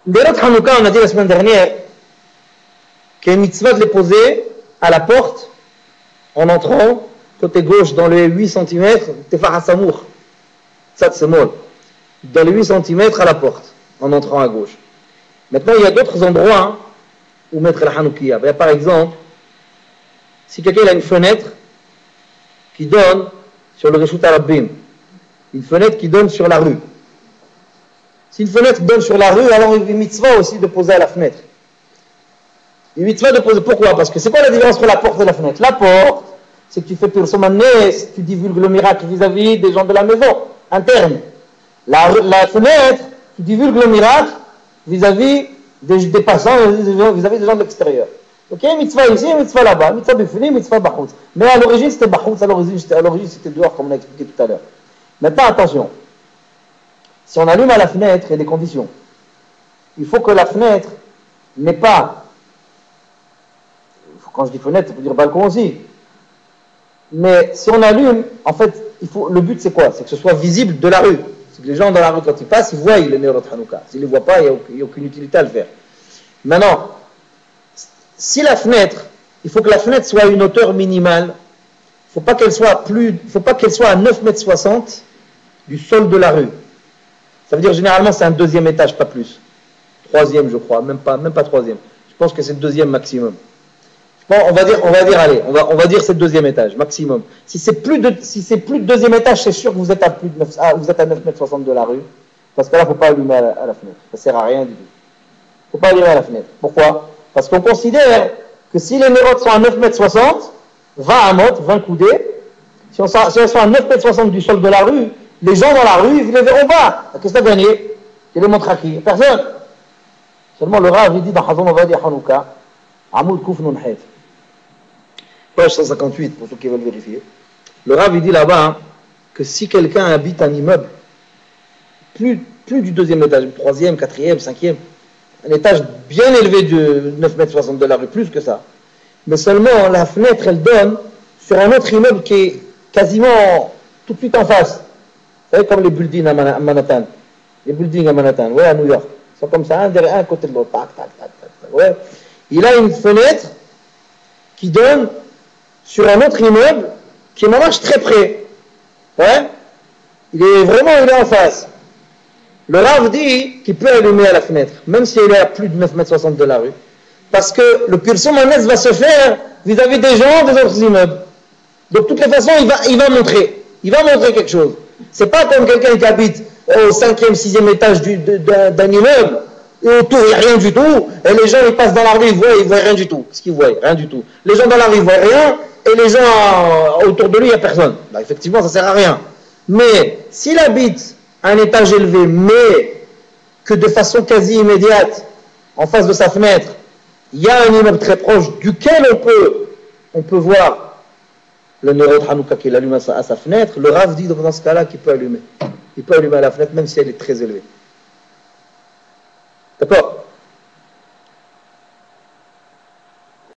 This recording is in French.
Derot Hanouka, on a dit la semaine dernière qu'il y a une mitzvah de les poser à la porte en entrant, côté gauche, dans les 8 cm, Tefar Hasamour, Tzad Semol, dans les 8 cm à la porte, en entrant à gauche. Maintenant, il y a d'autres endroits où mettre la Hanoukia. Par exemple, si quelqu'un a une fenêtre qui donne sur le Reshut Arabim, une fenêtre qui donne sur la rue. Si une fenêtre donne sur la rue, alors il y a une mitzvah aussi de poser à la fenêtre. Une mitzvah de poser, pourquoi? Parce que c'est quoi la différence entre la porte et la fenêtre? La porte, c'est que tu fais Pirsomanes, tu divulgues le miracle vis-à-vis des gens de la maison, interne. La fenêtre, tu divulgues le miracle vis-à-vis des passants, vis-à-vis des gens de l'extérieur. Ok, mitzvah ici, mitzvah là-bas, mitzvah bifni, mitzvah bachoutz. Mais à l'origine c'était bachoutz, à l'origine c'était dehors, comme on a expliqué tout à l'heure. Maintenant attention, si on allume à la fenêtre, il y a des conditions. Il faut que la fenêtre n'ait pas, quand je dis fenêtre, ça veut dire balcon aussi. Mais si on allume, en fait, le but c'est quoi? C'est que ce soit visible de la rue. C'est que les gens dans la rue, quand ils passent, ils voient le Nerot Hanouka. S'ils ne le voient pas, il n'y a aucune utilité à le faire. Maintenant, si la fenêtre, il faut que la fenêtre soit à une hauteur minimale, il ne faut pas qu'elle soit à 9,60 m du sol de la rue. Ça veut dire généralement c'est un deuxième étage, pas plus. Troisième, je crois, même pas troisième. Je pense que c'est le deuxième maximum. Bon, on va dire c'est le deuxième étage maximum. Si c'est plus de deuxième étage, c'est sûr que vous êtes à 9,60 m de la rue, parce que là, il ne faut pas allumer à la fenêtre. Ça ne sert à rien du tout. Il ne faut pas allumer à la fenêtre. Pourquoi? Parce qu'on considère que si les mérotes sont à 9,60 m, 20 amot, 20 coudées, si elles sont à 9,60 m du sol de la rue, les gens dans la rue, ils les verront pas. Qu'est-ce que tu as gagné? Qui les montre à qui? Personne. Seulement le Rav, il dit dans Hazon Ovadi Hanouka, Amoud Kouf Nun Hef, page 158, pour ceux qui veulent vérifier. Le Rav, il dit là-bas que si quelqu'un habite un immeuble, plus du deuxième étage, troisième, quatrième, cinquième, un étage bien élevé de 9,60 m de la rue, plus que ça. Mais seulement la fenêtre, elle donne sur un autre immeuble qui est quasiment tout de suite en face. Vous savez, comme les buildings à Manhattan. Les buildings à Manhattan, ouais, à New York. Ils sont comme ça, un derrière un côté de l'autre. Tac, tac, tac, tac. Ouais. Il a une fenêtre qui donne sur un autre immeuble qui est marche très près. Ouais. Il est en face. Le Rav dit qu'il peut allumer à la fenêtre, même si il est à plus de 9,60 m de la rue. Parce que le Pirsom Manès va se faire vis-à-vis des gens des autres immeubles. Donc, de toutes les façons, il va montrer. Il va montrer quelque chose. C'est pas comme quelqu'un qui habite au 5e, 6e étage d'un immeuble, et autour, il n'y a rien du tout, et les gens, ils passent dans la rue, ils voient rien du tout. Qu'est-ce qu'ils voient? Rien du tout. Les gens dans la rue, ils voient rien, et les gens autour de lui, il n'y a personne. Bah, effectivement, ça ne sert à rien. Mais, s'il habite à un étage élevé, mais que de façon quasi immédiate, en face de sa fenêtre, il y a un immeuble très proche duquel on peut voir le Nerot Hanouka qui allume à sa fenêtre, le Rav dit dans ce cas-là qu'il peut allumer. Il peut allumer à la fenêtre même si elle est très élevée. D'accord?